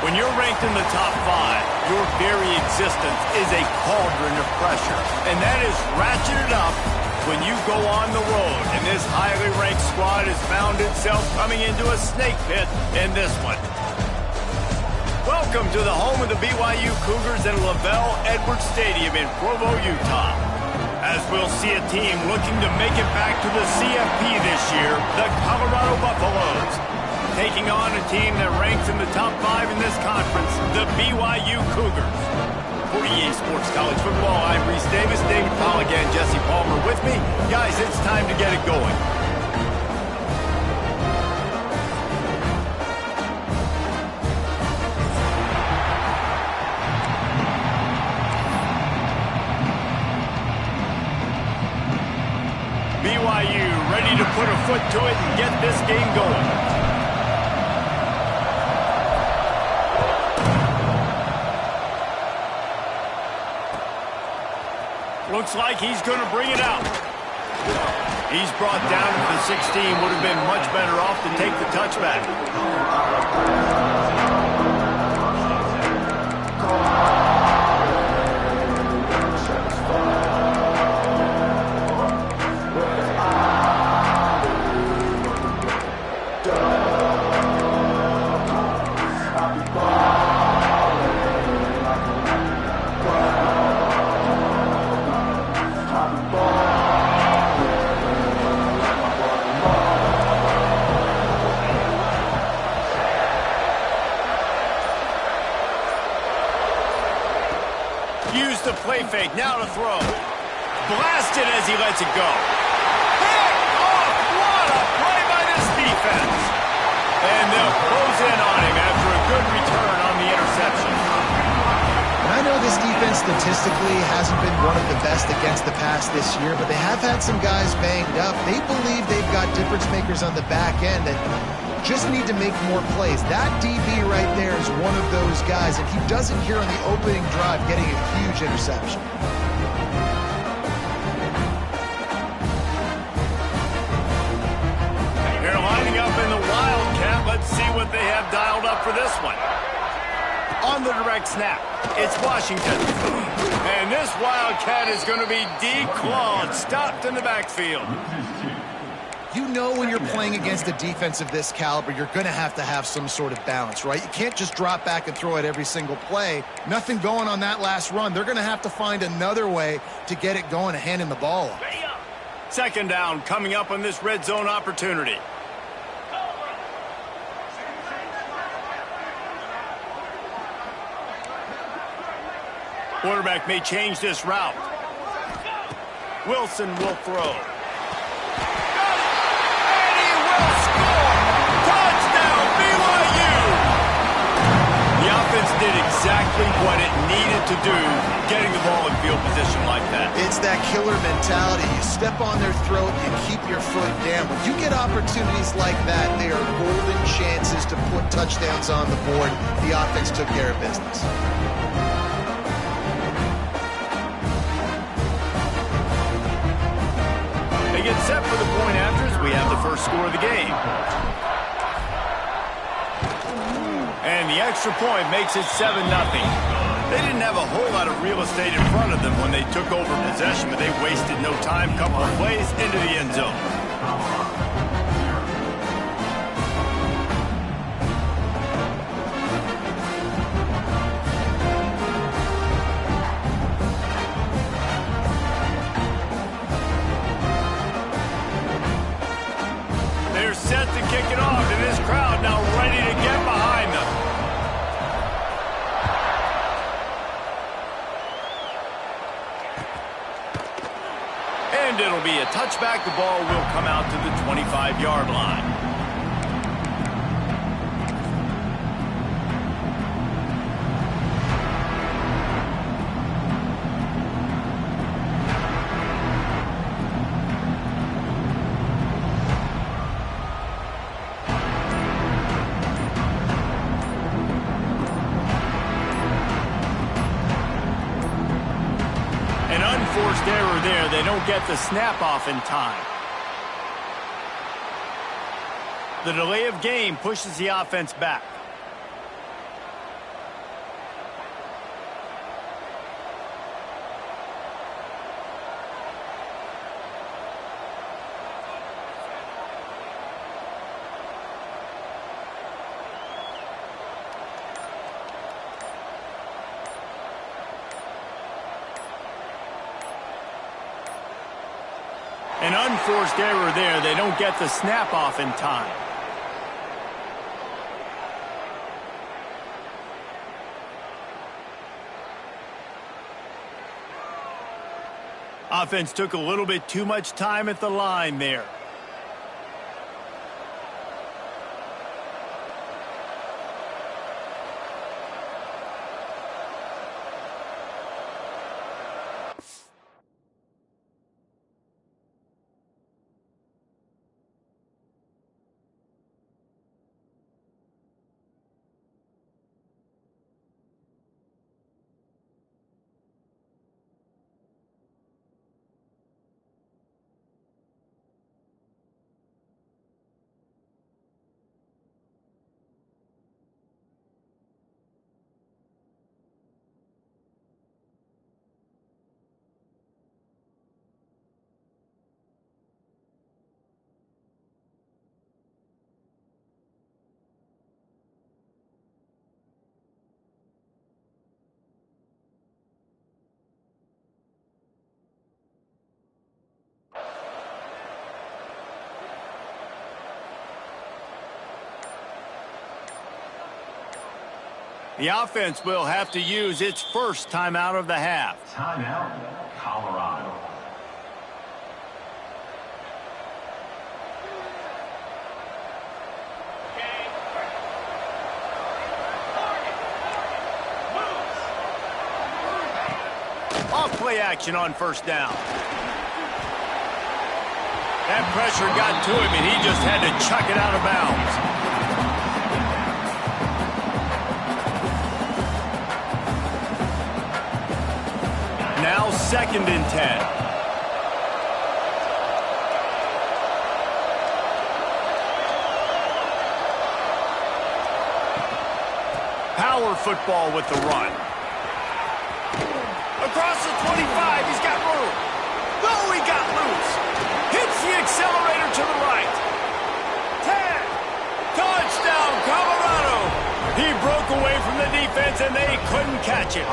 When you're ranked in the top 5, your very existence is a cauldron of pressure. And that is ratcheted up when you go on the road. And this highly ranked squad has found itself coming into a snake pit in this one. Welcome to the home of the BYU Cougars in LaVell Edwards Stadium in Provo, Utah. As we'll see a team looking to make it back to the CFP this year, the Colorado Buffaloes, taking on a team that ranks in the top 5 in this conference, the BYU Cougars. For EA Sports College Football, I'm Reese Davis, David Powell again, Jesse Palmer with me. Guys, it's time to get it going. BYU ready to put a foot to it and get this game going. Looks like he's going to bring it out. He's brought down to the 16. Would have been much better off to take the touchback. Use the play fake, now to throw. Blasted as he lets it go. Pick off! What a play by this defense! And they'll close in on him after a good return on the interception. And I know this defense statistically hasn't been one of the best against the pass this year, but they have had some guys banged up. They believe they've got difference makers on the back end that just need to make more plays. That DB right there is one of those guys, and he does it here on the opening drive, getting a huge interception. They're lining up in the Wildcat. Let's see what they have dialed up for this one. On the direct snap, it's Washington. And this Wildcat is going to be declawed, stopped in the backfield. You know when you're playing against a defense of this caliber, you're going to have some sort of balance, right? You can't just drop back and throw it every single play. Nothing going on that last run. They're going to have to find another way to get it going and hand him the ball off. Second down coming up on this red zone opportunity. Quarterback may change this route. Wilson will throw. Did exactly what it needed to do, getting the ball in field position like that. It's that killer mentality. You step on their throat, you keep your foot down. When you get opportunities like that, they are golden chances to put touchdowns on the board. The offense took care of business. They get set for the point after as we have the first score of the game. And the extra point makes it 7-0. They didn't have a whole lot of real estate in front of them when they took over possession, but they wasted no time. Couple of plays into the end zone. They're set to kick it off, and this crowd now ready to get behind them. And it'll be a touchback. The ball will come out to the 25-yard line. Forced error there. They don't get the snap off in time. The delay of game pushes the offense back. An unforced error there. They don't get the snap off in time. Offense took a little bit too much time at the line there. The offense will have to use its first timeout of the half. Timeout, Colorado. Off play action on first down. That pressure got to him, and he just had to chuck it out of bounds. Now 2nd and 10. Power football with the run. Across the 25, he's got room. Oh, he got loose. Hits the accelerator to the right. 10. Touchdown, Colorado. He broke away from the defense, and they couldn't catch him.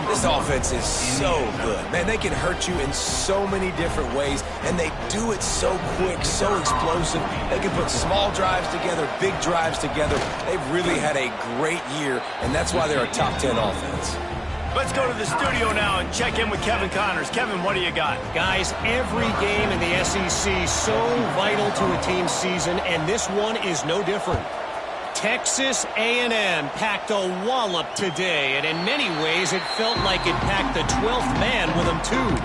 This offense is so good. Man, they can hurt you in so many different ways, and they do it so quick, so explosive. They can put small drives together, big drives together. They've really had a great year, and that's why they're a top 10 offense. Let's go to the studio now and check in with Kevin Connors. Kevin, what do you got? Guys, every game in the SEC so vital to a team's season, and this one is no different. Texas A&M packed a wallop today, and in many ways it felt like it packed the 12th man with them too.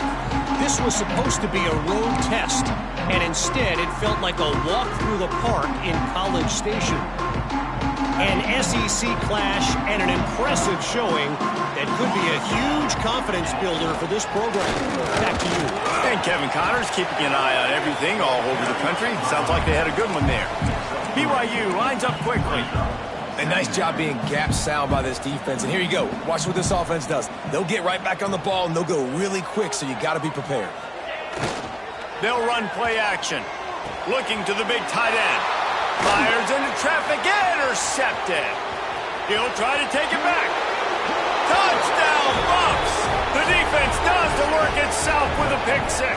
This was supposed to be a road test, and instead it felt like a walk through the park in College Station. An SEC clash and an impressive showing that could be a huge confidence builder for this program. Back to you. And Kevin Connors keeping an eye on everything all over the country. Sounds like they had a good one there. BYU lines up quickly. A nice job being gap sound by this defense. And here you go. Watch what this offense does. They'll get right back on the ball, and they'll go really quick, so you got to be prepared. They'll run play action. Looking to the big tight end. Fires into traffic, intercepted. He'll try to take it back. Touchdown, Bucks! The defense does the work itself with a pick six.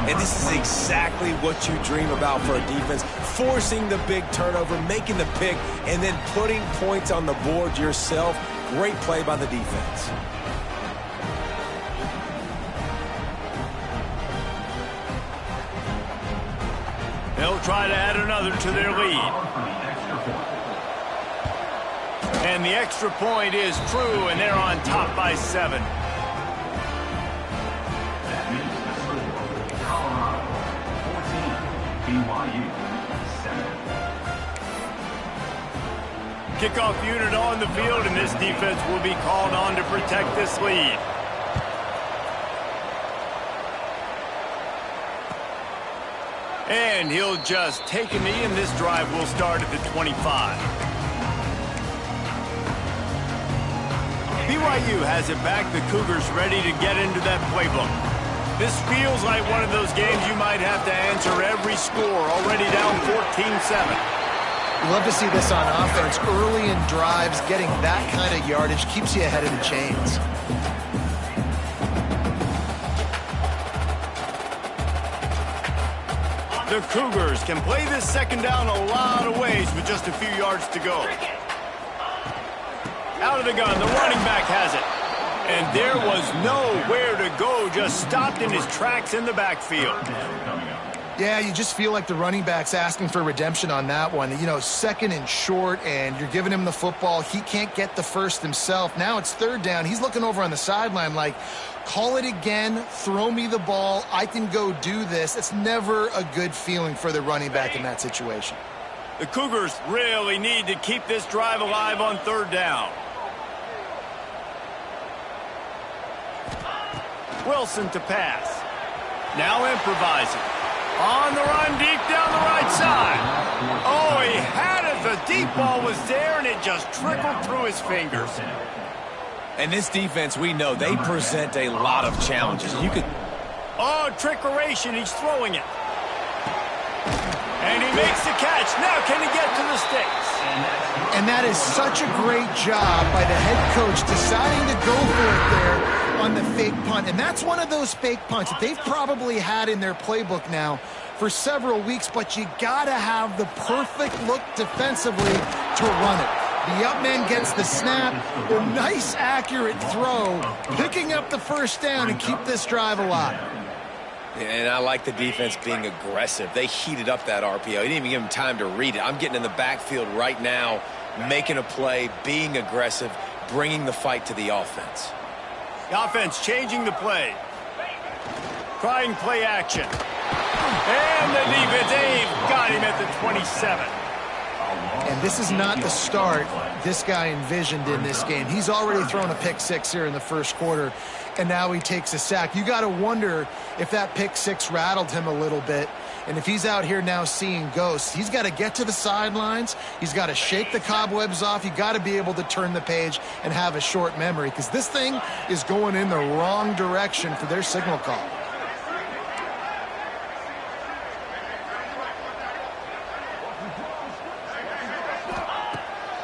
And this is exactly what you dream about for a defense. Forcing the big turnover, making the pick, and then putting points on the board yourself. Great play by the defense. They'll try to add another to their lead. And the extra point is true, and they're on top by 7. That makes the score Colorado 14, BYU 7. Kickoff unit on the field, and this defense will be called on to protect this lead. And he'll just take a knee, and this drive will start at the 25. BYU has it back. The Cougars ready to get into that playbook. This feels like one of those games you might have to answer every score. Already down 14-7. Love to see this on offense. Early in drives, getting that kind of yardage keeps you ahead of the chains. The Cougars can play this second down a lot of ways with just a few yards to go. Out of the gun, the running back has it. And there was nowhere to go, just stopped in his tracks in the backfield. Yeah, you just feel like the running back's asking for redemption on that one. You know, second and short, and you're giving him the football. He can't get the first himself. Now it's third down. He's looking over on the sideline like, call it again, throw me the ball, I can go do this. It's never a good feeling for the running back in that situation. The Cougars really need to keep this drive alive on third down. Wilson to pass. Now improvising. On the run, deep down the right side. Oh, he had it. The deep ball was there, and it just trickled through his fingers. And this defense, we know, they present a lot of challenges. You could... Oh, trickeration. He's throwing it. And he makes the catch. Now can he get to the sticks? And that is such a great job by the head coach deciding to go for it there on the fake punt. And that's one of those fake punts that they've probably had in their playbook now for several weeks, but you got to have the perfect look defensively to run it. The up man gets the snap, a nice accurate throw, picking up the first down and keep this drive alive. And I like the defense being aggressive. They heated up that RPO. He didn't even give him time to read it. I'm getting in the backfield right now, making a play, being aggressive, bringing the fight to the offense. The offense changing the play. Trying play action. And the defense, they've got him at the 27. And this is not the start this guy envisioned in this game. He's already thrown a pick six here in the first quarter, and now he takes a sack. You got to wonder if that pick six rattled him a little bit. And if he's out here now seeing ghosts, he's got to get to the sidelines. He's got to shake the cobwebs off. You got to be able to turn the page and have a short memory, because this thing is going in the wrong direction for their signal call.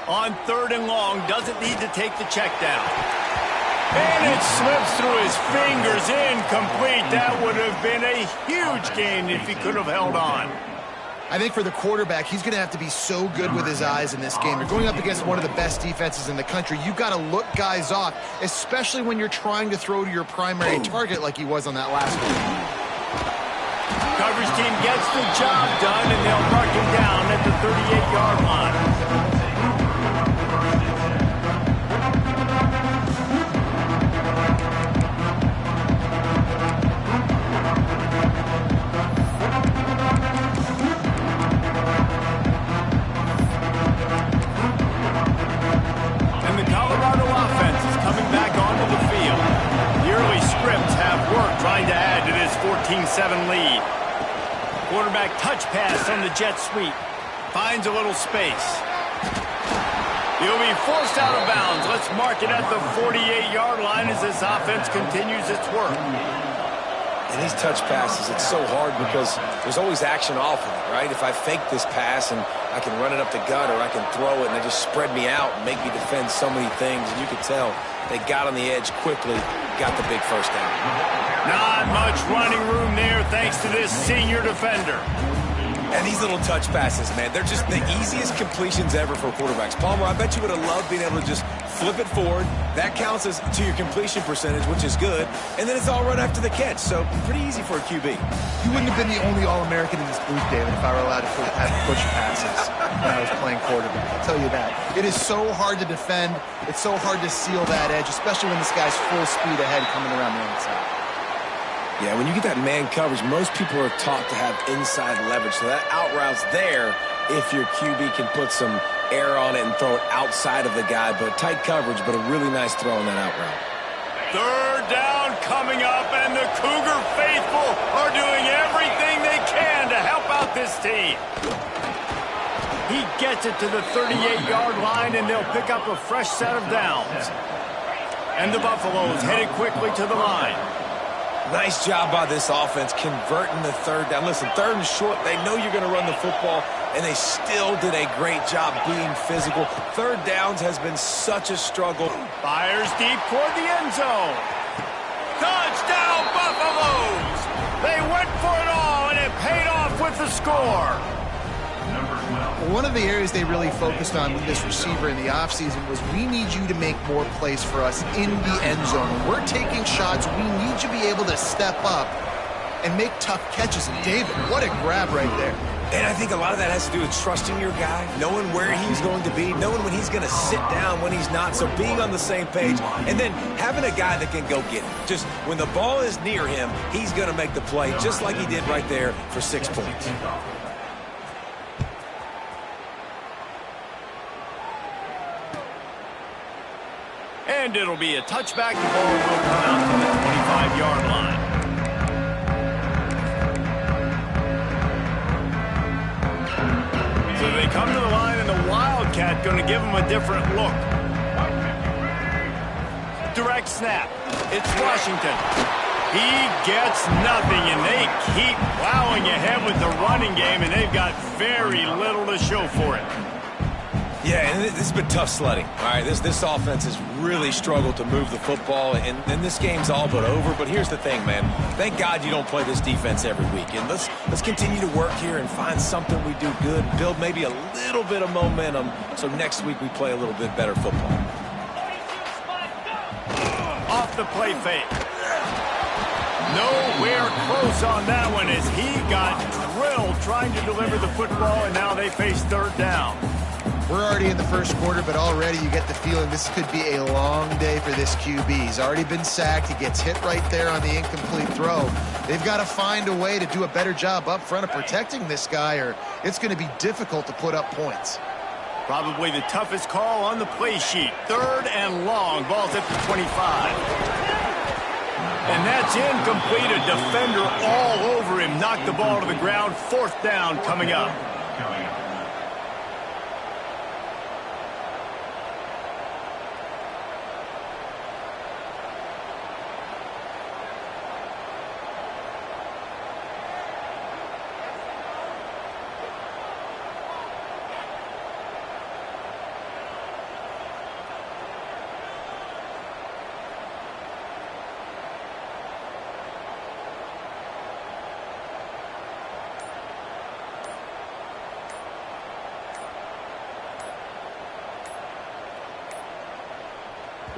On third and long, doesn't need to take the check down. And it slips through his fingers, incomplete. That would have been a huge gain if he could have held on. I think for the quarterback, he's going to have to be so good with his eyes in this game. You're going up against one of the best defenses in the country. You've got to look guys off, especially when you're trying to throw to your primary target like he was on that last one. Coverage team gets the job done, and they'll mark him down at the 38-yard line. trying to add to this 14-7 lead. Quarterback touch pass on the jet sweep. Finds a little space. He'll be forced out of bounds. Let's mark it at the 48-yard line as this offense continues its work. And these touch passes, it's so hard because there's always action off of it, right? If I fake this pass and I can run it up the gut, or I can throw it and they just spread me out and make me defend so many things. And you could tell they got on the edge quickly, got the big first down. Not much running room there thanks to this senior defender. And these little touch passes, man, they're just the easiest completions ever for quarterbacks. Palmer, I bet you would have loved being able to just flip it forward. That counts as to your completion percentage, which is good. And then it's all right after the catch, so pretty easy for a QB. You wouldn't have been the only All-American in this booth, David, if I were allowed to have push passes when I was playing quarterback. I'll tell you that. It is so hard to defend. It's so hard to seal that edge, especially when this guy's full speed ahead coming around the outside. Yeah, when you get that man coverage, most people are taught to have inside leverage. So that out route's there if your QB can put some air on it and throw it outside of the guy. But tight coverage, but a really nice throw on that out route. Third down coming up, and the Cougar faithful are doing everything they can to help out this team. He gets it to the 38-yard line, and they'll pick up a fresh set of downs. And the Buffaloes headed quickly to the line. Nice job by this offense converting the third down. Listen, third and short, they know you're going to run the football, and they still did a great job being physical. Third downs has been such a struggle. Fires deep toward the end zone. Touchdown, Buffaloes! They went for it all, and it paid off with the score. One of the areas they really focused on with this receiver in the offseason was, we need you to make more plays for us in the end zone. When we're taking shots, we need you to be able to step up and make tough catches. And David, what a grab right there. And I think a lot of that has to do with trusting your guy, knowing where he's going to be, knowing when he's going to sit down, when he's not. So being on the same page, and then having a guy that can go get it. Just when the ball is near him, he's going to make the play, just like he did right there for 6 points. And it'll be a touchback. The ball will come out to the 25-yard line. So they come to the line, and the Wildcat going to give them a different look. Direct snap. It's Washington. He gets nothing, and they keep plowing ahead with the running game, and they've got very little to show for it. Yeah, and this has been tough sledding. All right, this offense has really struggled to move the football, and this game's all but over. But here's the thing, man. Thank God you don't play this defense every week. And let's continue to work here and find something we do good, build maybe a little bit of momentum, so next week we play a little bit better football. Off the play fake. Nowhere close on that one as he got drilled trying to deliver the football, and now they face third down. We're already in the first quarter, but already you get the feeling this could be a long day for this QB. He's already been sacked. He gets hit right there on the incomplete throw. They've got to find a way to do a better job up front of protecting this guy, or it's going to be difficult to put up points. Probably the toughest call on the play sheet. Third and long. Ball's at the 25. And that's incomplete. A defender all over him. Knocked the ball to the ground. Fourth down coming up.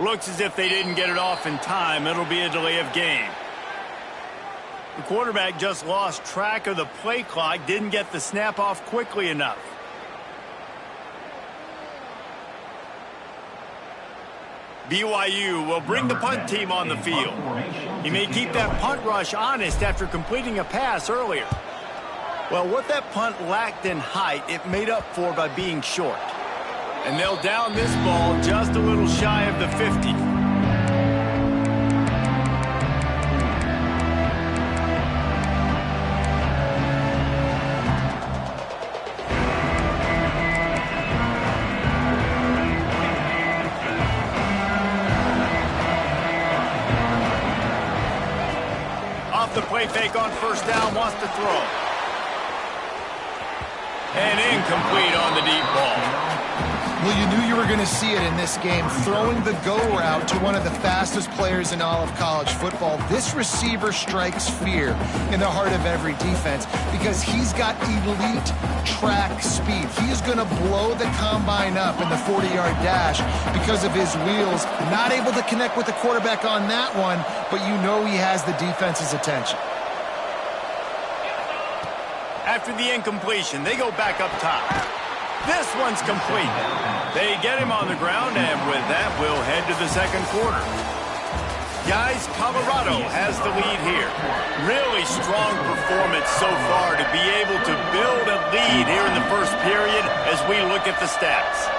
Looks as if they didn't get it off in time. It'll be a delay of game. The quarterback just lost track of the play clock, didn't get the snap off quickly enough. BYU will bring the punt team on the field. He may keep that punt rush honest after completing a pass earlier. Well, what that punt lacked in height, it made up for by being short. And they'll down this ball just a little shy of the 50. play fake on first down, wants to throw. And incomplete on the deep ball. Well, you knew you were going to see it in this game. Throwing the go route to one of the fastest players in all of college football. This receiver strikes fear in the heart of every defense because he's got elite track speed. He's going to blow the combine up in the 40-yard dash because of his wheels. Not able to connect with the quarterback on that one, but you know he has the defense's attention. After the incompletion, they go back up top. This one's complete. They get him on the ground, and with that, we'll head to the second quarter. Guys, Colorado has the lead here. Really strong performance so far to be able to build a lead here in the first period as we look at the stats.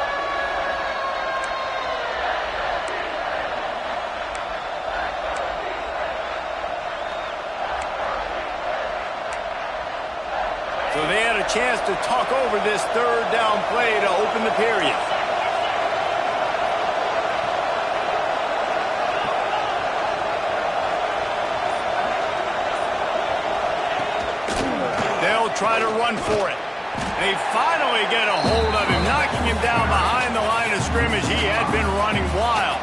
So they had a chance to talk over this third down play to open the period. They'll try to run for it. They finally get a hold of him, knocking him down behind the line of scrimmage. He had been running wild.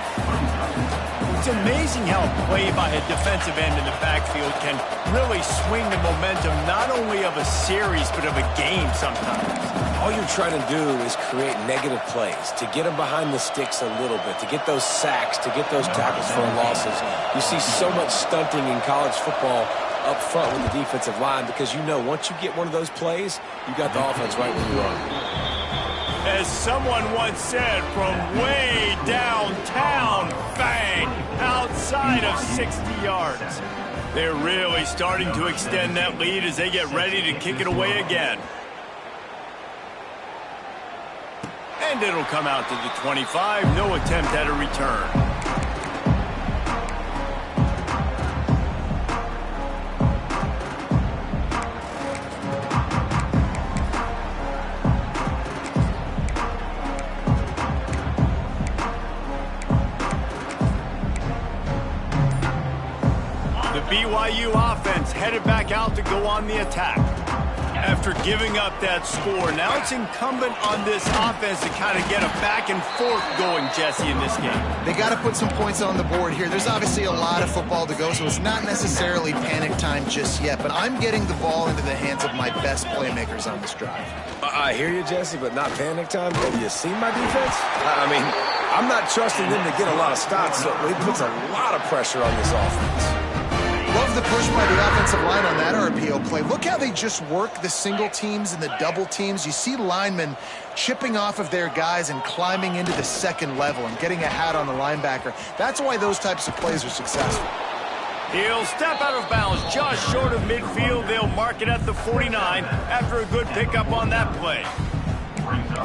It's amazing how a play by a defensive end in the backfield can really swing the momentum not only of a series but of a game sometimes. All you're trying to do is create negative plays, to get them behind the sticks a little bit, to get those sacks, to get those tackles for losses. You see so much stunting in college football up front with the defensive line because you know once you get one of those plays, you got the offense right where you are. As someone once said, from way downtown, bang, outside of 60 yards. They're really starting to extend that lead as they get ready to kick it away again. And it'll come out to the 25, no attempt at a return. BYU offense headed back out to go on the attack. After giving up that score, now it's incumbent on this offense to kind of get a back and forth going, Jesse, in this game. They got to put some points on the board here. There's obviously a lot of football to go, so it's not necessarily panic time just yet, but I'm getting the ball into the hands of my best playmakers on this drive. I hear you, Jesse, but not panic time. Have you seen my defense? I mean, I'm not trusting them to get a lot of stops, so it puts a lot of pressure on this offense. Love the push by the offensive line on that RPO play. Look how they just work the single teams and the double teams. You see linemen chipping off of their guys and climbing into the second level and getting a hat on the linebacker. That's why those types of plays are successful. He'll step out of bounds just short of midfield. They'll mark it at the 49 after a good pickup on that play.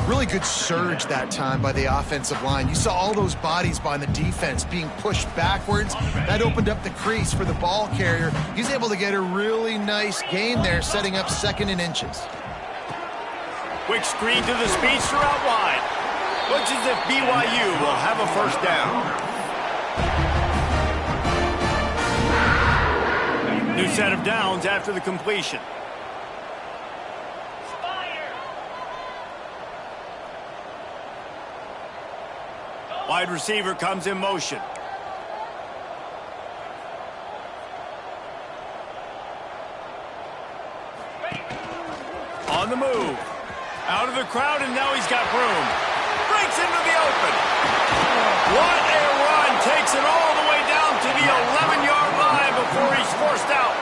Really good surge that time by the offensive line. You saw all those bodies by the defense being pushed backwards. That opened up the crease for the ball carrier. He's able to get a really nice gain there, setting up second and inches. Quick screen to the speedster out wide. Looks as if BYU will have a first down. New set of downs after the completion. Wide receiver comes in motion. On the move. Out of the crowd, and now he's got room. Breaks into the open. What a run. Takes it all the way down to the 11-yard line before he's forced out.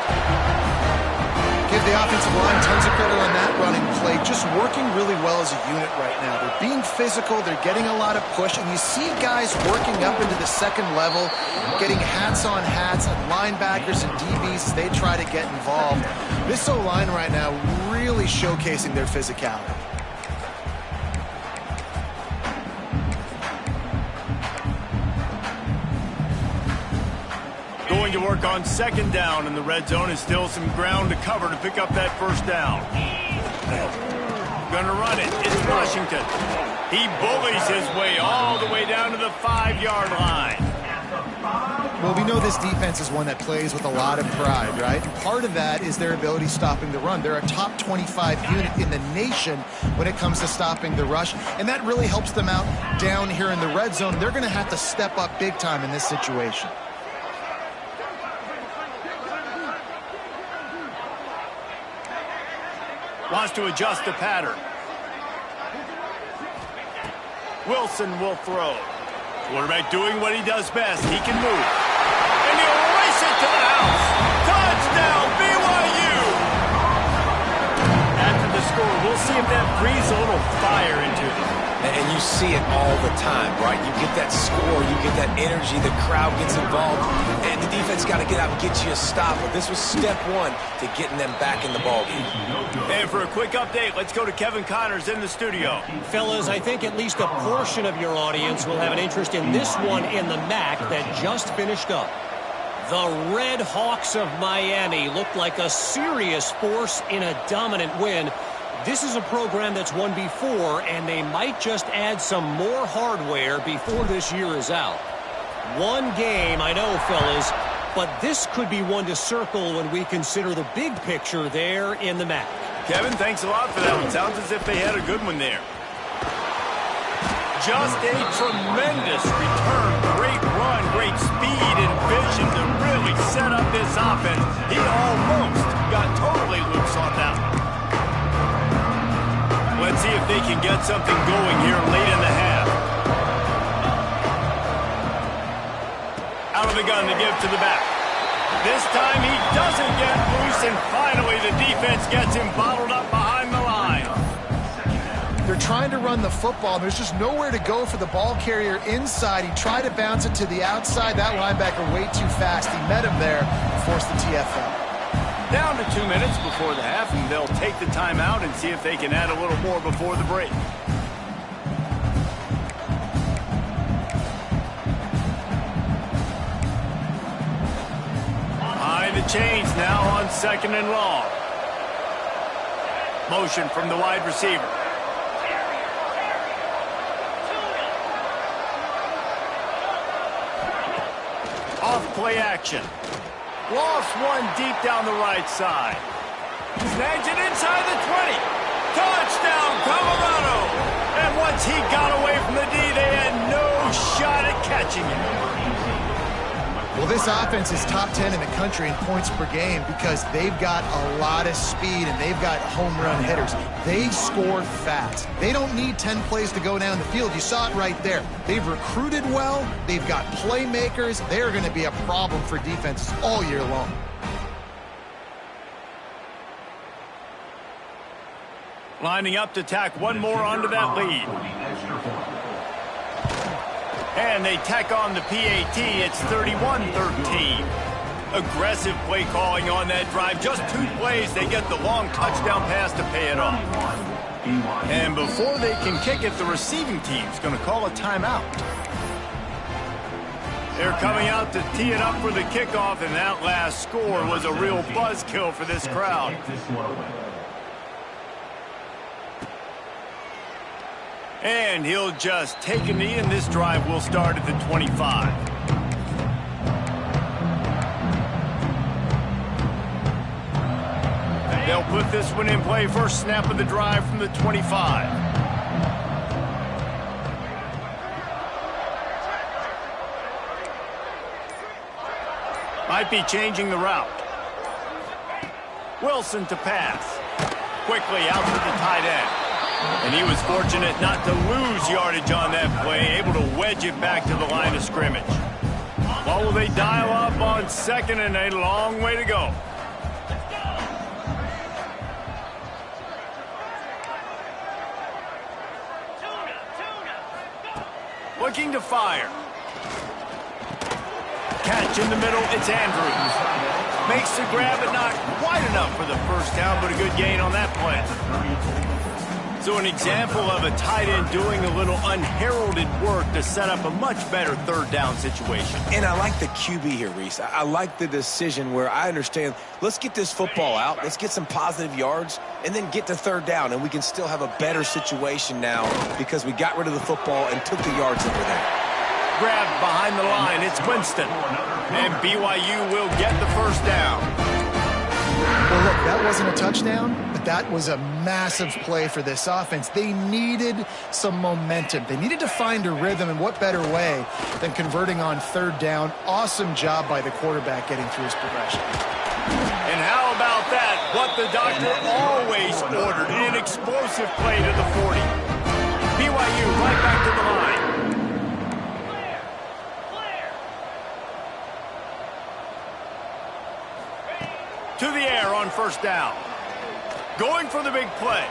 Give the offensive line tons of credit on that running play. Just working really well as a unit right now. They're being physical. They're getting a lot of push. And you see guys working up into the second level, getting hats on hats on linebackers and DBs as they try to get involved. This O-line right now really showcasing their physicality. Going to work on second down, and the red zone is still some ground to cover to pick up that first down. Gonna run it. It's Washington. He bullies his way all the way down to the 5-yard line. Well, we know this defense is one that plays with a lot of pride, right? And part of that is their ability stopping the run. They're a top 25 unit in the nation when it comes to stopping the rush, and that really helps them out down here in the red zone. They're going to have to step up big time in this situation. Wants to adjust the pattern. Wilson will throw. Quarterback doing what he does best. He can move. And he'll race it to the house. Touchdown, BYU! After the score, we'll see if that breathes a little fire into them. And you see it all the time, right? You get that score, you get that energy, the crowd gets involved, and the defense got to get out and get you a stop. But this was step one to getting them back in the ballgame. And for a quick update, let's go to Kevin Connors in the studio. Fellas, I think at least a portion of your audience will have an interest in this one in the MAC that just finished up. The Red Hawks of Miami looked like a serious force in a dominant win. This is a program that's won before, and they might just add some more hardware before this year is out. One game, I know, fellas, but this could be one to circle when we consider the big picture there in the MAC. Kevin, thanks a lot for that one. Sounds as if they had a good one there. Just a tremendous return. Great run, great speed and vision to really set up this offense. He almost got totally loose on that one. Let's see if they can get something going here late in the half. Out of the gun to give to the back. This time he doesn't get loose, and finally the defense gets him bottled up behind the line. They're trying to run the football. There's just nowhere to go for the ball carrier inside. He tried to bounce it to the outside. That linebacker way too fast. He met him there and forced the TFL. Down to 2 minutes before the half, and they'll take the timeout and see if they can add a little more before the break. Behind the chains now on 2nd and long. Motion from the wide receiver. Off play action. Lost one deep down the right side. Snags it inside the 20. Touchdown, Colorado! And once he got away from the D, they had no shot at catching him. Well, this offense is top 10 in the country in points per game because they've got a lot of speed and they've got home run hitters. They score fast. They don't need 10 plays to go down the field. You saw it right there. They've recruited well. They've got playmakers. They're going to be a problem for defenses all year long. Lining up to tack one more onto that lead. And they tack on the PAT. It's 31-13. Aggressive play calling on that drive. Just 2 plays, they get the long touchdown pass to pay it off. And before they can kick it, the receiving team's going to call a timeout. They're coming out to tee it up for the kickoff, and that last score was a real buzzkill for this crowd. And he'll just take a knee, and this drive will start at the 25. They'll put this one in play. First snap of the drive from the 25. Might be changing the route. Wilson to pass. Quickly out to the tight end. And he was fortunate not to lose yardage on that play, able to wedge it back to the line of scrimmage. What will they dial up on 2nd and a long way to go? Looking to fire. Catch in the middle, it's Andrews. Makes the grab, but not quite enough for the first down, but a good gain on that play. So an example of a tight end doing a little unheralded work to set up a much better 3rd down situation. And I like the QB here, Reese. I like the decision where I understand, let's get this football out, let's get some positive yards, and then get to 3rd down, and we can still have a better situation now because we got rid of the football and took the yards that were there. grab behind the line. It's Winston. And BYU will get the first down. Well, look, that wasn't a touchdown, but that was a massive play for this offense. They needed some momentum. They needed to find a rhythm, and what better way than converting on third down. Awesome job by the quarterback getting through his progression. And how about that? What the doctor always ordered, an explosive play to the 40. BYU right back to the line. To the air on first down. Going for the big play.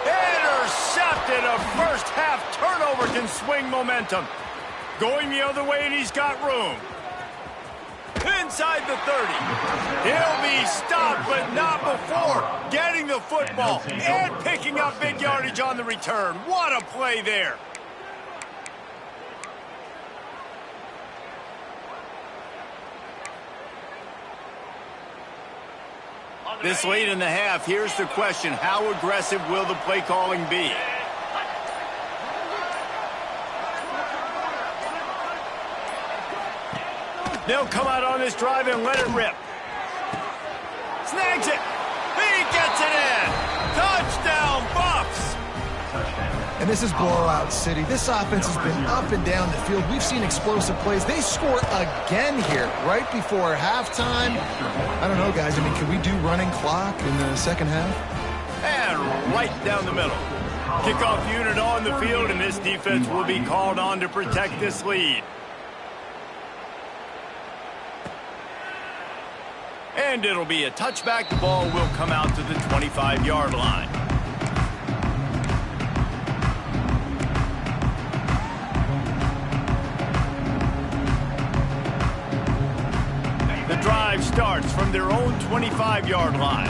Intercepted. A first half turnover can swing momentum. Going the other way, and he's got room. Inside the 30. He'll be stopped, but not before getting the football and picking up big yardage on the return. What a play there. This late in the half, here's the question. How aggressive will the play calling be? They'll come out on this drive and let it rip. Snags it. He gets it in. Touchdown, Buffs. And this is blowout city. This offense has been up and down the field. We've seen explosive plays. They score again here right before halftime. I don't know, guys. I mean, can we do running clock in the second half? And right down the middle. Kickoff unit on the field, and this defense will be called on to protect this lead. And it'll be a touchback. The ball will come out to the 25-yard line. The drive starts from their own 25-yard line.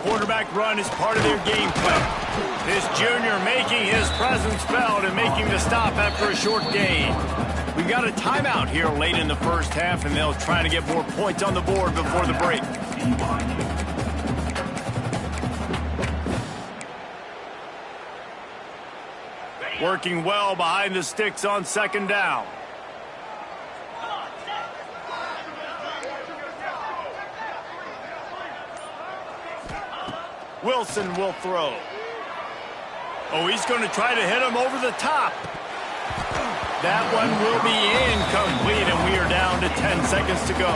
Quarterback run is part of their game plan. This junior making his presence felt and making the stop after a short gain. We've got a timeout here late in the first half, and they'll try to get more points on the board before the break. Working well behind the sticks on second down. Wilson will throw. Oh, he's going to try to hit him over the top. That one will be incomplete, and we are down to 10 seconds to go.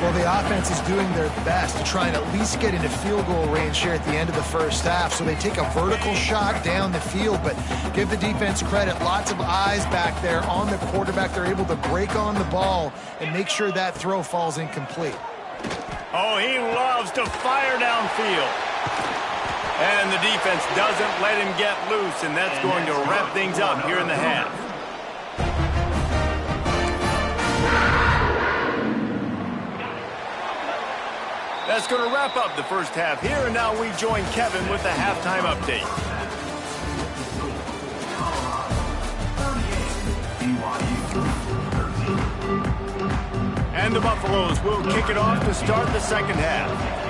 Well, the offense is doing their best to try and at least get into field goal range here at the end of the first half. So they take a vertical shot down the field, but give the defense credit. Lots of eyes back there on the quarterback. They're able to break on the ball and make sure that throw falls incomplete. Oh, he loves to fire downfield. And the defense doesn't let him get loose, and that's going to wrap things up here in the half. That's going to wrap up the first half here, and now we join Kevin with the halftime update. And the Buffaloes will kick it off to start the second half.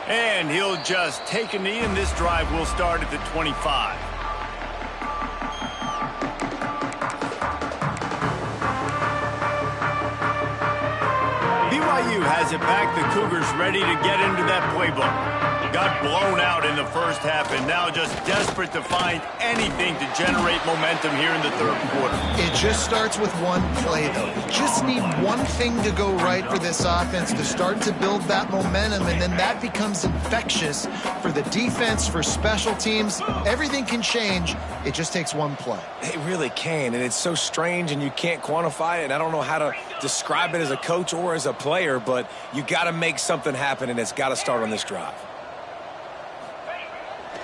And he'll just take a knee, and this drive will start at the 25. BYU has it back. The Cougars ready to get into that playbook. Got blown out in the first half, and now just desperate to find anything to generate momentum here in the third quarter. It just starts with one play, though. You just need one thing to go right for this offense to start to build that momentum, and then that becomes infectious for the defense, for special teams. Everything can change. It just takes one play. It really can, and it's so strange, and you can't quantify it, and I don't know how to describe it as a coach or as a player, but you got to make something happen, and it's got to start on this drive.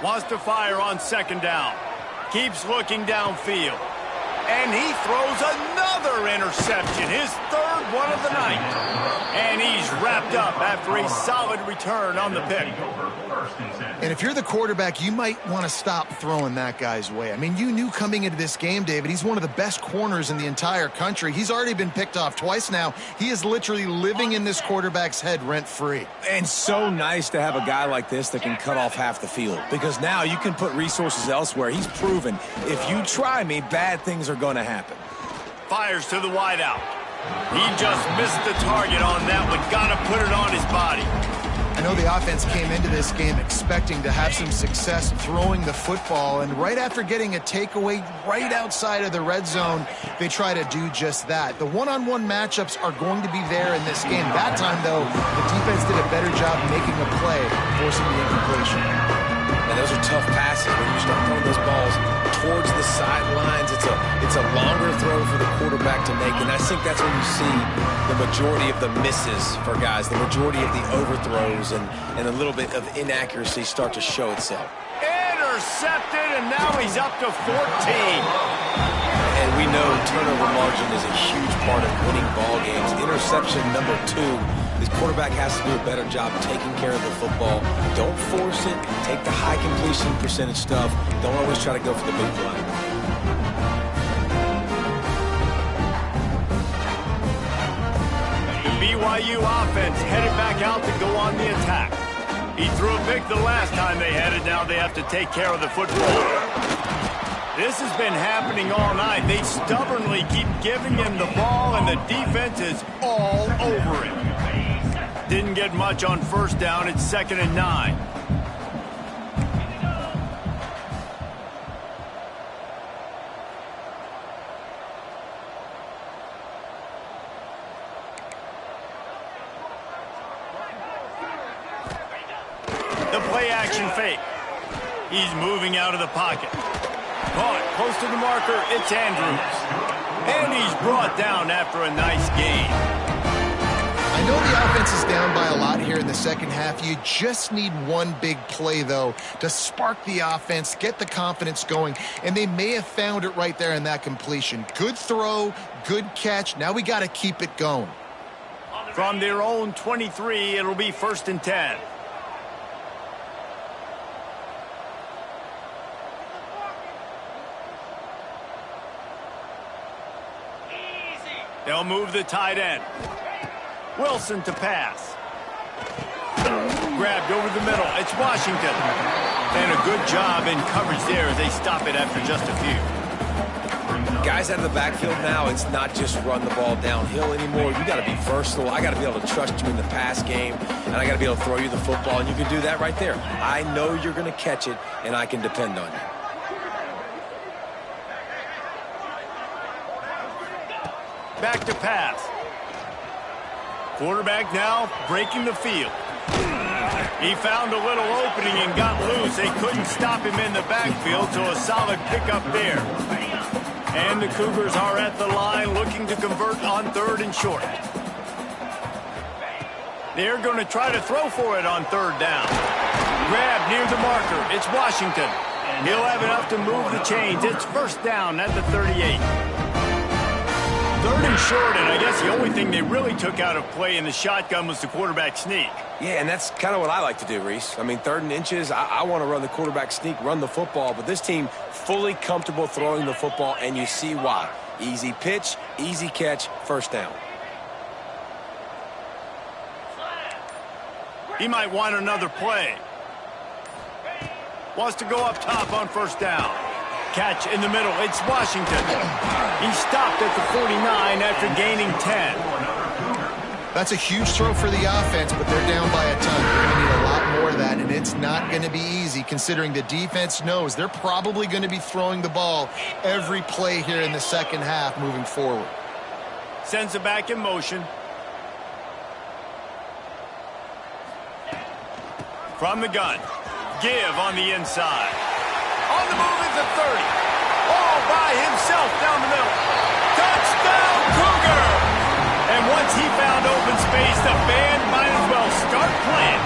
Wants to fire on second down. Keeps looking downfield. And he throws another interception, his third one of the night. And he's wrapped up after a solid return on the pick. And if you're the quarterback, you might want to stop throwing that guy's way. I mean, you knew coming into this game, David, he's one of the best corners in the entire country. He's already been picked off twice now. He is literally living in this quarterback's head rent-free. And so nice to have a guy like this that can cut off half the field, because now you can put resources elsewhere. He's proven if you try me, bad things are going to happen. Fires to the wideout. He just missed the target on that one. Got to put it on his body. I know the offense came into this game expecting to have some success throwing the football, and right after getting a takeaway right outside of the red zone, they try to do just that. The one-on-one matchups are going to be there in this game. That time, though, the defense did a better job making a play, forcing the incompletion. And those are tough passes when you start throwing those balls towards the sidelines. It's a longer throw for the quarterback to make, and I think that's when you see the majority of the misses for guys, the majority of the overthrows and a little bit of inaccuracy start to show itself. Intercepted, and now he's up to 14. And we know turnover margin is a huge part of winning ball games. Interception number 2. This quarterback has to do a better job taking care of the football. Don't force it. Take the high completion percentage stuff. Don't always try to go for the big play. The BYU offense headed back out to go on the attack. He threw a pick the last time they had it. Now they have to take care of the football. This has been happening all night. They stubbornly keep giving him the ball, and the defense is all over him. Didn't get much on first down. It's 2nd and 9. The play-action fake. He's moving out of the pocket. Caught close to the marker. It's Andrews. And he's brought down after a nice gain. I know the offense is down by a lot here in the second half. You just need one big play, though, to spark the offense, get the confidence going, and they may have found it right there in that completion. Good throw, good catch. Now we got to keep it going. From their own 23, it'll be 1st and 10. They'll move the tight end. Wilson to pass. Grabbed over the middle. It's Washington. And a good job in coverage there as they stop it after just a few. Guys out of the backfield now, it's not just run the ball downhill anymore. You got to be versatile. I got to be able to trust you in the pass game, and I got to be able to throw you the football, and you can do that right there. I know you're going to catch it, and I can depend on you. Back to pass. Quarterback now breaking the field. He found a little opening and got loose. They couldn't stop him in the backfield, so a solid pickup there. And the Cougars are at the line looking to convert on 3rd and short. They're going to try to throw for it on 3rd down. Grab near the marker. It's Washington. He'll have enough to move the chains. It's 1st down at the 38. 3rd and short, and I guess the only thing they really took out of play in the shotgun was the quarterback sneak. Yeah, and that's kind of what I like to do, Reese. I mean, 3rd and inches, I want to run the quarterback sneak, run the football, but this team fully comfortable throwing the football, and you see why. Easy pitch, easy catch, 1st down. He might want another play. Wants to go up top on 1st down. Catch in the middle. It's Washington. He stopped at the 49 after gaining 10. That's a huge throw for the offense, but they're down by a ton. They're going to need a lot more of that, and it's not going to be easy considering the defense knows they're probably going to be throwing the ball every play here in the second half moving forward. Sends it back in motion. From the gun. Give on the inside. On the move at the 30. All by himself down the middle. Touchdown, Cougar! And once he found open space, the band might as well start playing.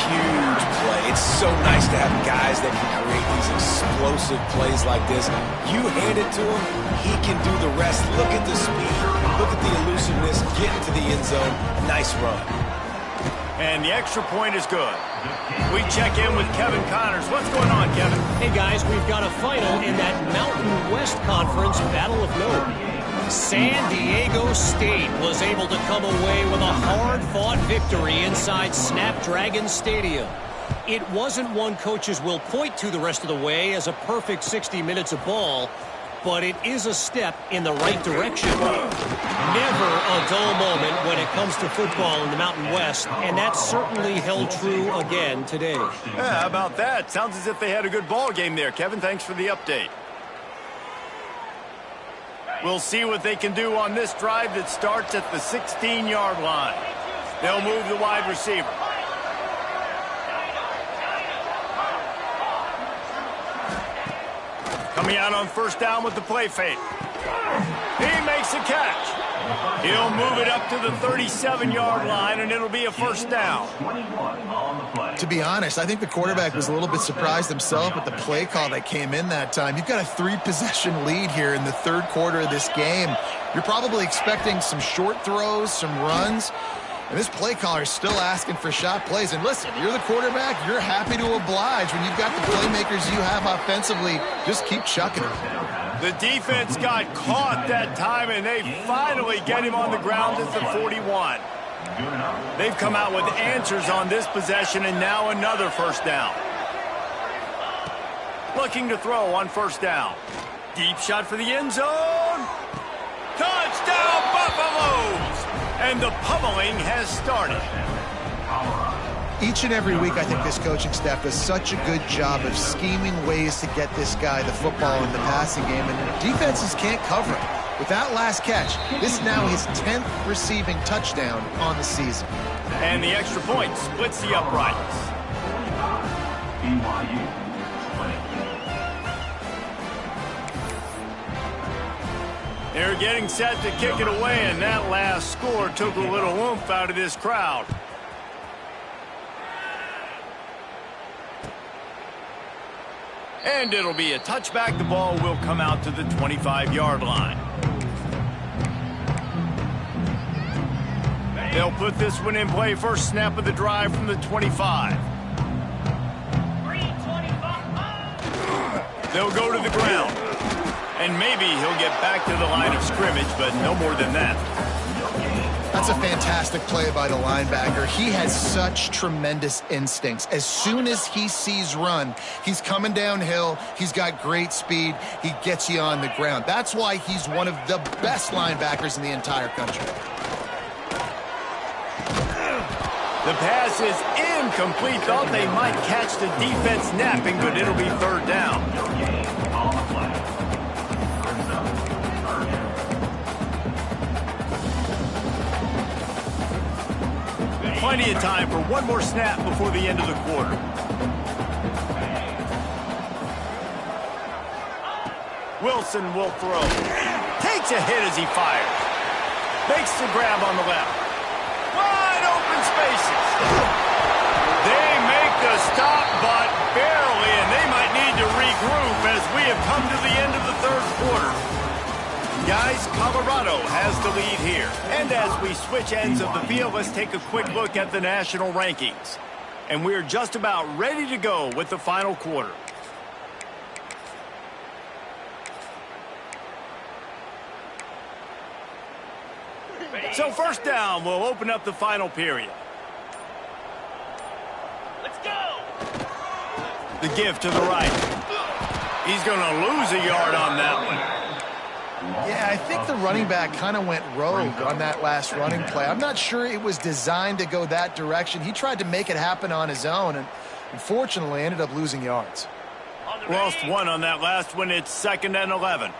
Huge play. It's so nice to have guys that can create these explosive plays like this. You hand it to him, he can do the rest. Look at the speed, look at the elusiveness, get into the end zone. Nice run. And the extra point is good. We check in with Kevin Connors. What's going on, Kevin? Hey, guys, we've got a final in that Mountain West Conference Battle of Note. San Diego State was able to come away with a hard-fought victory inside Snapdragon Stadium. It wasn't one coaches will point to the rest of the way as a perfect 60 minutes of ball, but it is a step in the right direction. Never a dull moment when it comes to football in the Mountain West, and that certainly held true again today. Yeah, how about that? Sounds as if they had a good ball game there, Kevin. Thanks for the update. We'll see what they can do on this drive that starts at the 16-yard line. They'll move the wide receiver. Coming out on first down with the play fake. He makes a catch. He'll move it up to the 37-yard line, and it'll be a first down. To be honest, I think the quarterback was a little bit surprised himself at the play call that came in that time. You've got a 3-possession lead here in the third quarter of this game. You're probably expecting some short throws, some runs. And this play caller is still asking for shot plays. And listen, you're the quarterback. You're happy to oblige. When you've got the playmakers you have offensively, just keep chucking them. The defense got caught that time, and they finally get him on the ground at the 41. They've come out with answers on this possession, and now another first down. Looking to throw on first down. Deep shot for the end zone. Touchdown, Buffaloes! And the pummeling has started. Each and every week, I think this coaching staff does such a good job of scheming ways to get this guy the football in the passing game, and defenses can't cover it. With that last catch, this is now his 10th receiving touchdown on the season. And the extra point splits the uprights. BYU. They're getting set to kick it away, and that last score took a little oomph out of this crowd. And it'll be a touchback. The ball will come out to the 25-yard line. They'll put this one in play. First snap of the drive from the 25. They'll go to the ground. And maybe he'll get back to the line of scrimmage, but no more than that. That's a fantastic play by the linebacker. He has such tremendous instincts. As soon as he sees run, he's coming downhill. He's got great speed. He gets you on the ground. That's why he's one of the best linebackers in the entire country. The pass is incomplete. Thought they might catch the defense napping, but it'll be third down. Plenty of time for one more snap before the end of the quarter. Wilson will throw. Takes a hit as he fires. Makes the grab on the left. Wide open spaces. They make the stop, but barely, and they might need to regroup as we have come to the end of the third quarter. Guys, Colorado has the lead here. And as we switch ends of the field, let's take a quick look at the national rankings. And we're just about ready to go with the final quarter. So first down, we'll open up the final period. Let's go! The give to the right. He's going to lose a yard on that one. Yeah, I think the running back kind of went rogue on that last running play. I'm not sure it was designed to go that direction. He tried to make it happen on his own, and unfortunately ended up losing yards. Lost one on that last one. It's 2nd and 11.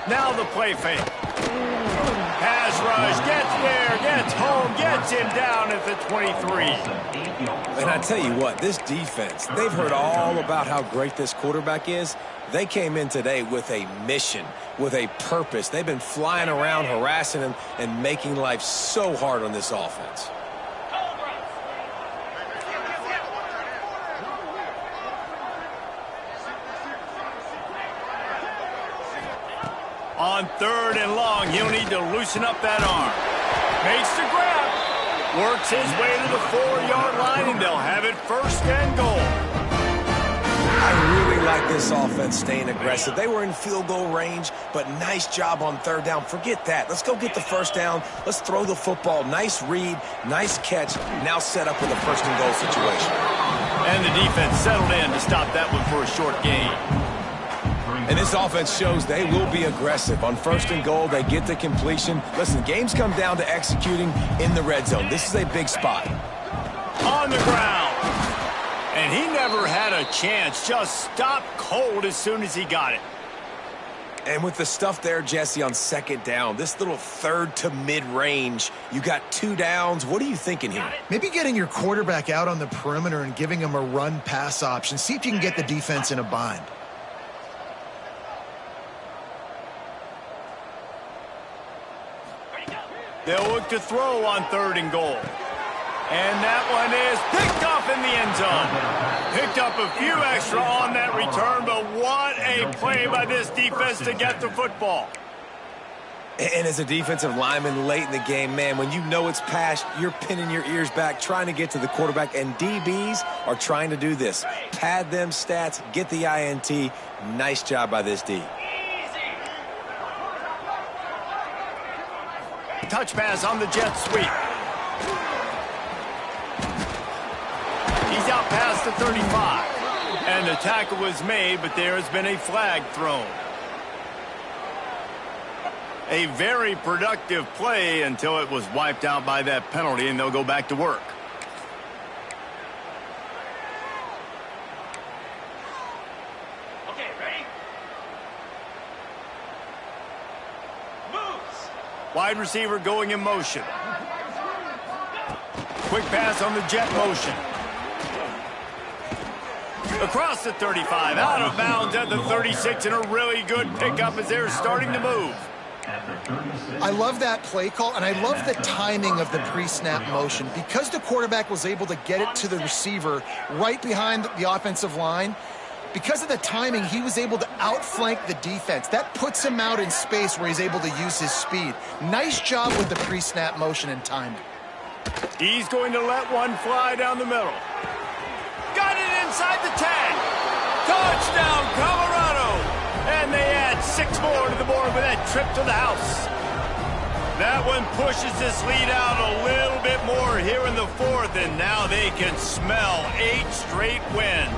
Now the play fake. Pass rush, gets there, gets home, gets him down at the 23. And I tell you what, this defense, they've heard all about how great this quarterback is. They came in today with a mission, with a purpose. They've been flying around, harassing him, and making life so hard on this offense. On 3rd and long, he'll need to loosen up that arm. Makes the grab. Works his way to the 4-yard line, and they'll have it 1st and goal. I really like this offense staying aggressive. They were in field goal range, but nice job on 3rd down. Forget that. Let's go get the 1st down. Let's throw the football. Nice read, nice catch. Now set up with a 1st and goal situation. And the defense settled in to stop that one for a short gain. And this offense shows they will be aggressive. On 1st and goal, they get the completion. Listen, games come down to executing in the red zone. This is a big spot. On the ground. And he never had a chance. Just stopped cold as soon as he got it. And with the stuff there, Jesse, on 2nd down, this little 3rd to mid-range, you got 2 downs. What are you thinking here? Maybe getting your quarterback out on the perimeter and giving him a run-pass option. See if you can get the defense in a bind. They'll look to throw on 3rd and goal. And that one is picked up in the end zone. Picked up a few extra on that return, but what a play by this defense to get the football. And as a defensive lineman late in the game, man, when you know it's past, you're pinning your ears back, trying to get to the quarterback, and DBs are trying to do this. Pad them stats, get the INT. Nice job by this D. Touch pass on the jet sweep. He's out past the 35. And the tackle was made, but there has been a flag thrown. A very productive play until it was wiped out by that penalty, and they'll go back to work. Okay, ready? Moves. Wide receiver going in motion. Quick pass on the jet motion. Across the 35, out of bounds at the 36, and a really good pickup as they're starting to move. I love that play call, and I love the timing of the pre-snap motion. Because the quarterback was able to get it to the receiver right behind the offensive line, because of the timing, he was able to outflank the defense. That puts him out in space where he's able to use his speed. Nice job with the pre-snap motion and timing. He's going to let one fly down the middle. Got it inside the 10. Touchdown, Colorado. And they add 6 more to the board with that trip to the house. That one pushes this lead out a little bit more here in the 4th, and now they can smell 8 straight wins.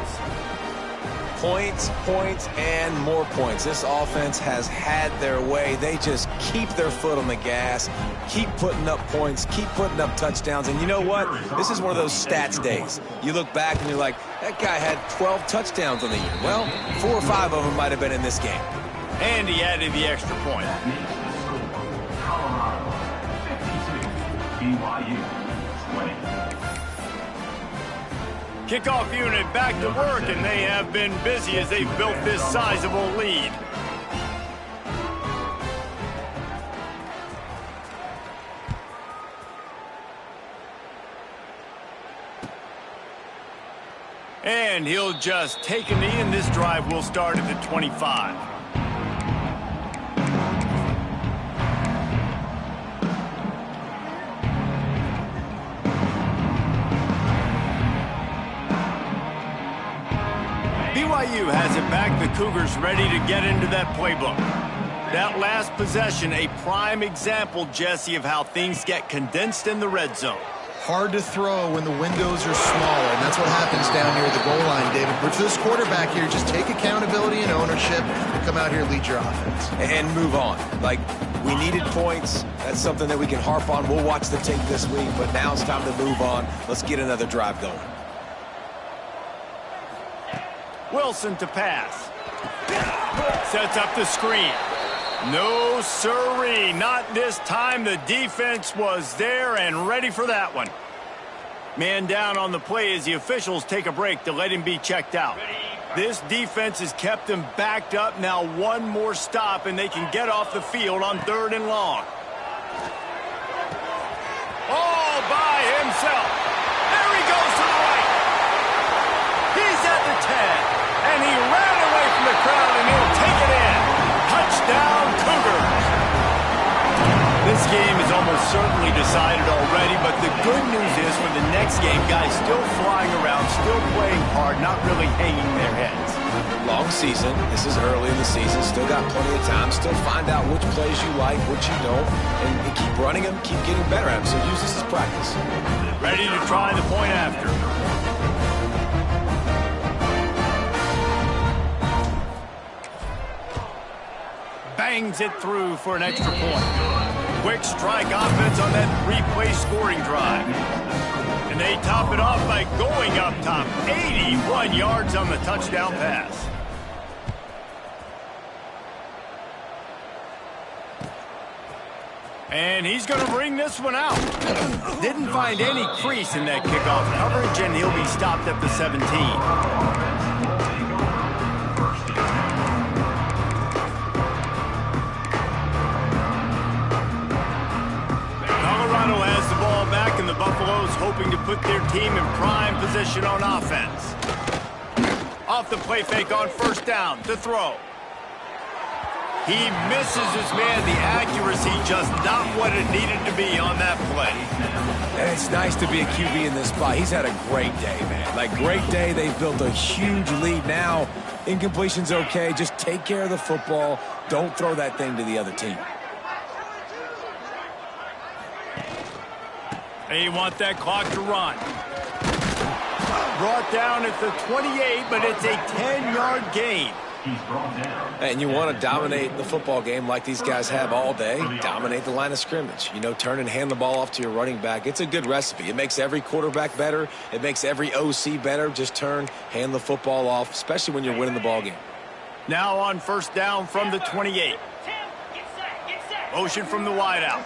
Points, points, and more points. This offense has had their way. They just keep their foot on the gas, keep putting up points, keep putting up touchdowns. And you know what? This is one of those stats days. You look back and you're like, that guy had 12 touchdowns on the year. Well, 4 or 5 of them might have been in this game. And he added the extra point. Colorado 52, BYU 20. Kickoff unit back to work, and they have been busy as they've built this sizable lead. And he'll just take a knee, and this drive will start at the 25. BYU has it back. The Cougars ready to get into that playbook. That last possession, a prime example, Jesse, of how things get condensed in the red zone. Hard to throw when the windows are smaller, and that's what happens down near the goal line, David. But for this quarterback here, just take accountability and ownership and come out here and lead your offense. And move on. Like, we needed points. That's something that we can harp on. We'll watch the tape this week, but now it's time to move on. Let's get another drive going. Wilson to pass. Sets up the screen. No, sirree. Not this time. The defense was there and ready for that one. Man down on the play as the officials take a break to let him be checked out. This defense has kept him backed up. Now one more stop, and they can get off the field on 3rd and long. All by himself. There he goes to the right. He's at the 10, and he ran away from the crowd, and he'll take it in. Touchdown, Cougars. This game is almost certainly decided already, but the good news is for the next game, guys still flying around, still playing hard, not really hanging their heads. Long season. This is early in the season. Still got plenty of time. Still find out which plays you like, which you don't, and keep running them, keep getting better at them. So use this as practice. Ready to try the point after. Bangs it through for an extra point. Quick strike offense on that 3-play scoring drive. And they top it off by going up top. 81 yards on the touchdown pass. And he's going to bring this one out. Didn't find any crease in that kickoff coverage, and he'll be stopped at the 17. And the Buffaloes hoping to put their team in prime position on offense. Off the play fake on 1st down to throw. He misses his man. The accuracy just not what it needed to be on that play. And it's nice to be a QB in this spot. He's had a great day, man. Like, great day. They've built a huge lead now. Incompletion's okay. Just take care of the football. Don't throw that thing to the other team. They want that clock to run. Brought down at the 28, but it's a 10-yard gain. And you want to dominate the football game like these guys have all day. Dominate the line of scrimmage. You know, turn and hand the ball off to your running back. It's a good recipe. It makes every quarterback better. It makes every OC better. Just turn, hand the football off, especially when you're winning the ball game. Now on 1st down from the 28. Motion from the wideout.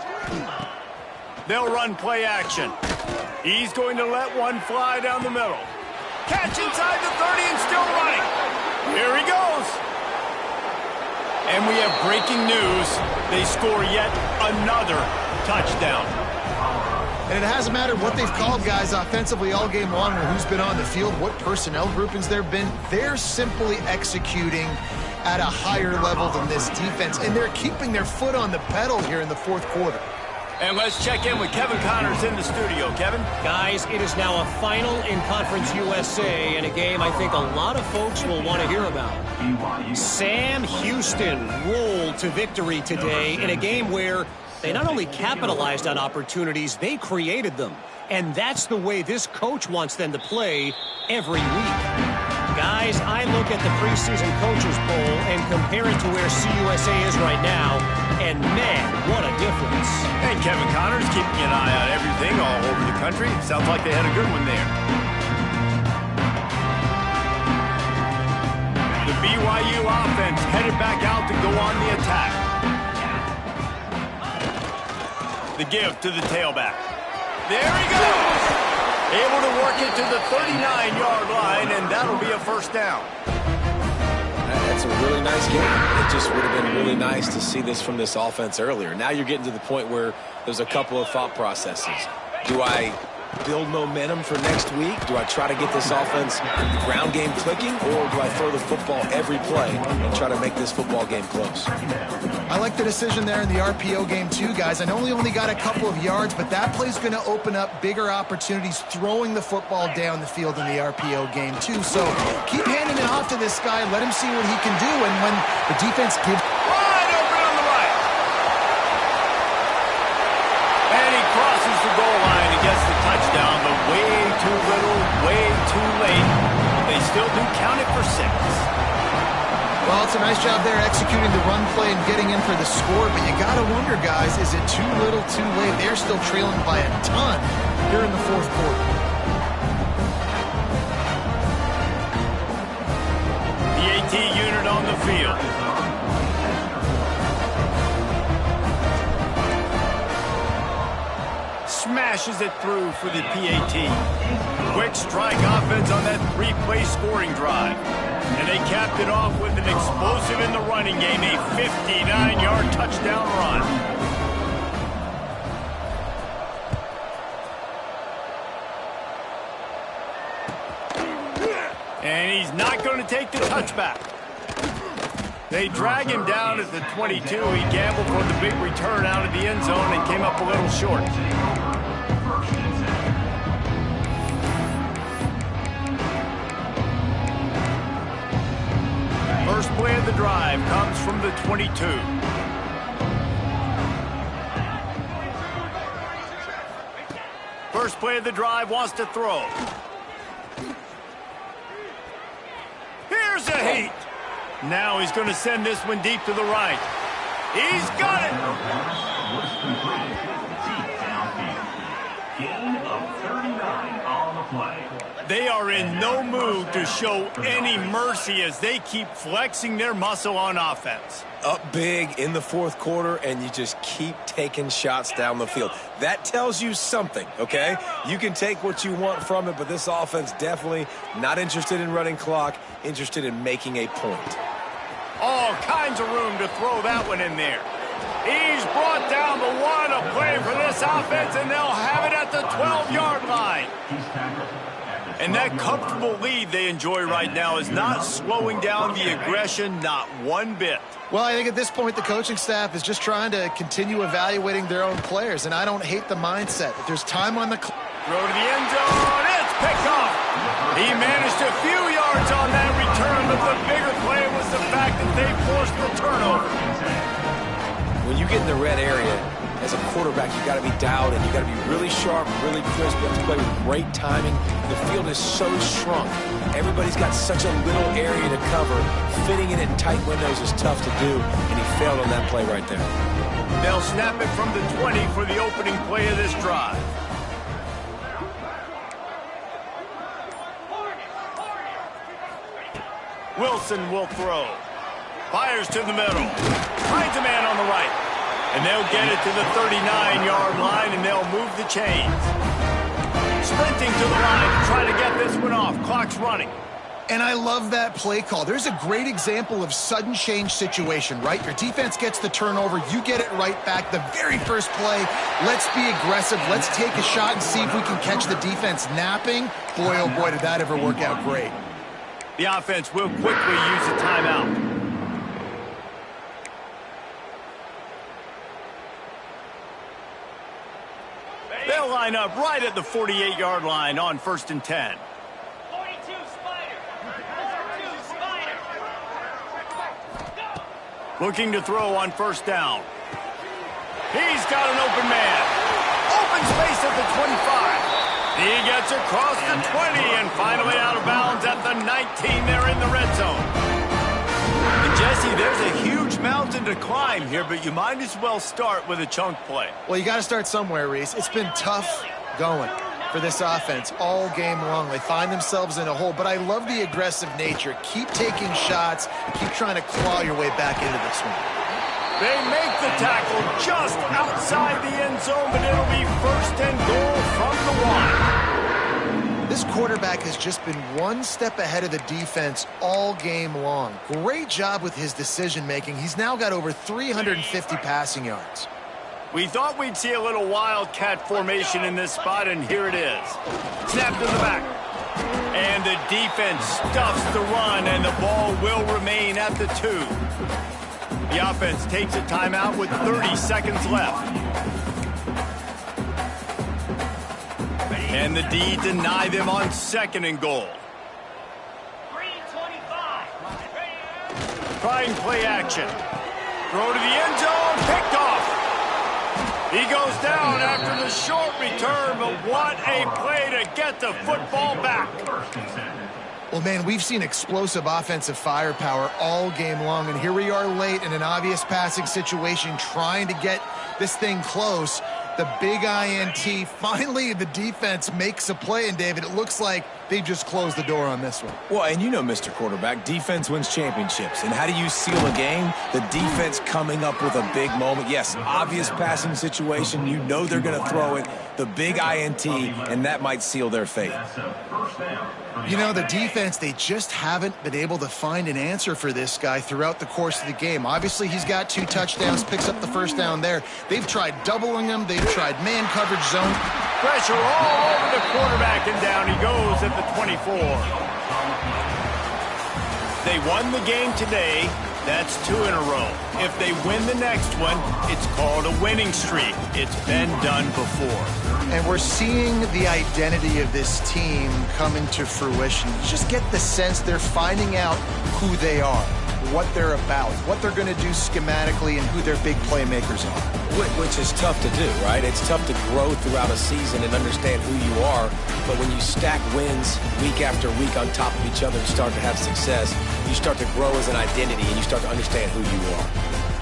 They'll run play action. He's going to let one fly down the middle. Catch inside the 30 and still running. Here he goes. And we have breaking news. They score yet another touchdown. And it hasn't mattered what they've called guys offensively all game long or who's been on the field, what personnel groupings there have been. They're simply executing at a higher level than this defense, and they're keeping their foot on the pedal here in the 4th quarter. And let's check in with Kevin Connors in the studio. Kevin? Guys, it is now a final in Conference USA and a game I think a lot of folks will want to hear about. Sam Houston rolled to victory today in a game where they not only capitalized on opportunities, they created them. And that's the way this coach wants them to play every week. Guys, I look at the preseason coaches poll and compare it to where CUSA is right now, and man, what a difference. And Kevin Connors keeping an eye on everything all over the country. Sounds like they had a good one there. The BYU offense headed back out to go on the attack. The give to the tailback. There he goes! Able to work it to the 39-yard line, and that'll be a 1st down. That's a really nice game. It just would have been really nice to see this from this offense earlier. Now you're getting to the point where there's a couple of thought processes. Do I build momentum for next week? Do I try to get this offense ground game clicking, or do I throw the football every play and try to make this football game close? I like the decision there in the RPO game too, guys. I know he only got a couple of yards, but that play's going to open up bigger opportunities throwing the football down the field in the RPO game too. So keep handing it off to this guy. Let him see what he can do. And when the defense gives... Wide open on the right. And he crosses the goal line and gets the touchdown, but way too little, way too late. They still do count it for 6. Well, it's a nice job there executing the run play and getting in for the score, but you got to wonder, guys, is it too little, too late? They're still trailing by a ton here in the 4th quarter. The AT unit on the field. smashes it through for the PAT. Quick strike offense on that three-play scoring drive. And they capped it off with an explosive in the running game, a 59-yard touchdown run. And he's not going to take the touchback. They drag him down at the 22. He gambled for the big return out of the end zone and came up a little short. First play of the drive comes from the 22. First play of the drive wants to throw. Here's a heat. Now he's going to send this one deep to the right. He's got it. Gain of 39 on the play. They are in no mood to show any mercy as they keep flexing their muscle on offense. Up big in the fourth quarter, and you just keep taking shots down the field. That tells you something, okay? You can take what you want from it, but this offense definitely not interested in running clock, interested in making a point. All kinds of room to throw that one in there. He's brought down the one, a play for this offense, and they'll have it at the 12-yard line. And that comfortable lead they enjoy right now is not slowing down the aggression, not one bit. Well, I think at this point the coaching staff is just trying to continue evaluating their own players, and I don't hate the mindset. If there's time on the clock. Throw to the end zone, it's picked off. He managed a few yards on that return, but the bigger play was the fact that they forced the turnover. When you get in the red area, as a quarterback, you got to be dialed in. You got to be really sharp, really crisp. You have to play with great timing. The field is so shrunk. Everybody's got such a little area to cover. Fitting it in tight windows is tough to do, and he failed on that play right there. They'll snap it from the 20 for the opening play of this drive. Wilson will throw. Fires to the middle. Finds a man on the right. And they'll get it to the 39-yard line, and they'll move the chains. Sprinting to the line to try to get this one off. Clock's running. And I love that play call. There's a great example of sudden change situation, right? Your defense gets the turnover. You get it right back. The very first play, let's be aggressive. Let's take a shot and see if we can catch the defense napping. Boy, oh boy, did that ever work out great. The offense will quickly use a timeout. They'll line up right at the 48-yard line on 1st and 10. 42 Spider. Looking to throw on 1st down. He's got an open man. Open space at the 25. He gets across the 20 and finally out of bounds at the 19 there in the red zone. And Jesse, there's a huge mountain to climb here, but you might as well start with a chunk play. Well, you got to start somewhere, Reese. It's been tough going for this offense all game long. They find themselves in a hole, but I love the aggressive nature. Keep taking shots. Keep trying to claw your way back into this one. They make the tackle just outside the end zone, but it'll be 1st and goal from the 1. This quarterback has just been one step ahead of the defense all game long. Great job with his decision-making. He's now got over 350 passing yards. We thought we'd see a little wildcat formation in this spot, and here it is. Snap to the back. And the defense stuffs the run, and the ball will remain at the 2. The offense takes a timeout with 30 seconds left. And the D deny them on 2nd and goal. 325. Trying play action. Throw to the end zone, picked off. He goes down after the short return, but what a play to get the football back. Well, man, we've seen explosive offensive firepower all game long, and here we are late in an obvious passing situation trying to get this thing close. The big INT, finally the defense makes a play, and David, it looks like they just closed the door on this one. Well, and you know, Mr. Quarterback, defense wins championships. And how do you seal a game? The defense coming up with a big moment. Yes, obvious passing situation. You know they're going to throw it. The big INT, and that might seal their fate. You know, the defense, they just haven't been able to find an answer for this guy throughout the course of the game. Obviously, he's got 2 touchdowns, picks up the first down there. They've tried doubling him. They've tried man coverage zone. Pressure all over the quarterback, and down he goes at the 24. They won the game today. That's 2 in a row. If they win the next one, it's called a winning streak. It's been done before. And we're seeing the identity of this team come into fruition. You just get the sense they're finding out who they are, what they're about, what they're going to do schematically, and who their big playmakers are. Which is tough to do, right? It's tough to grow throughout a season and understand who you are. But when you stack wins week after week on top of each other and start to have success, you start to grow as an identity and you start to understand who you are.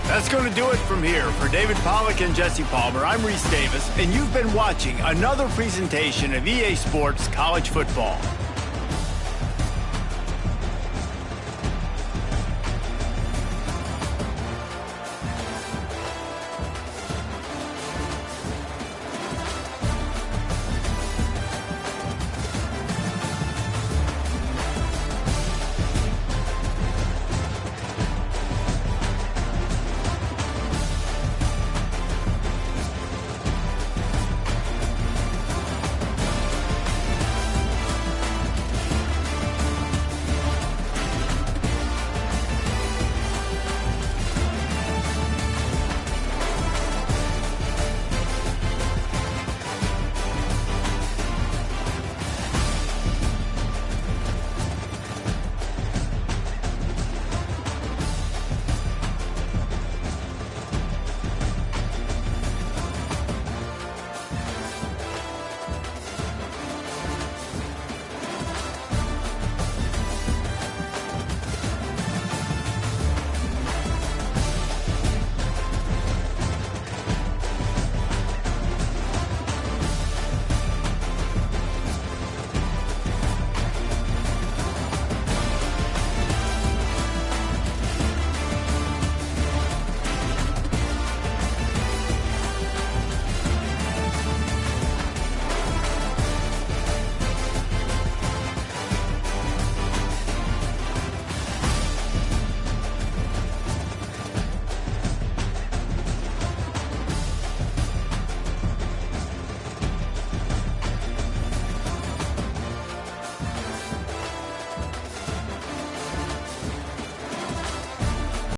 That's going to do it from here. For David Pollack and Jesse Palmer, I'm Reese Davis, and you've been watching another presentation of EA Sports College Football.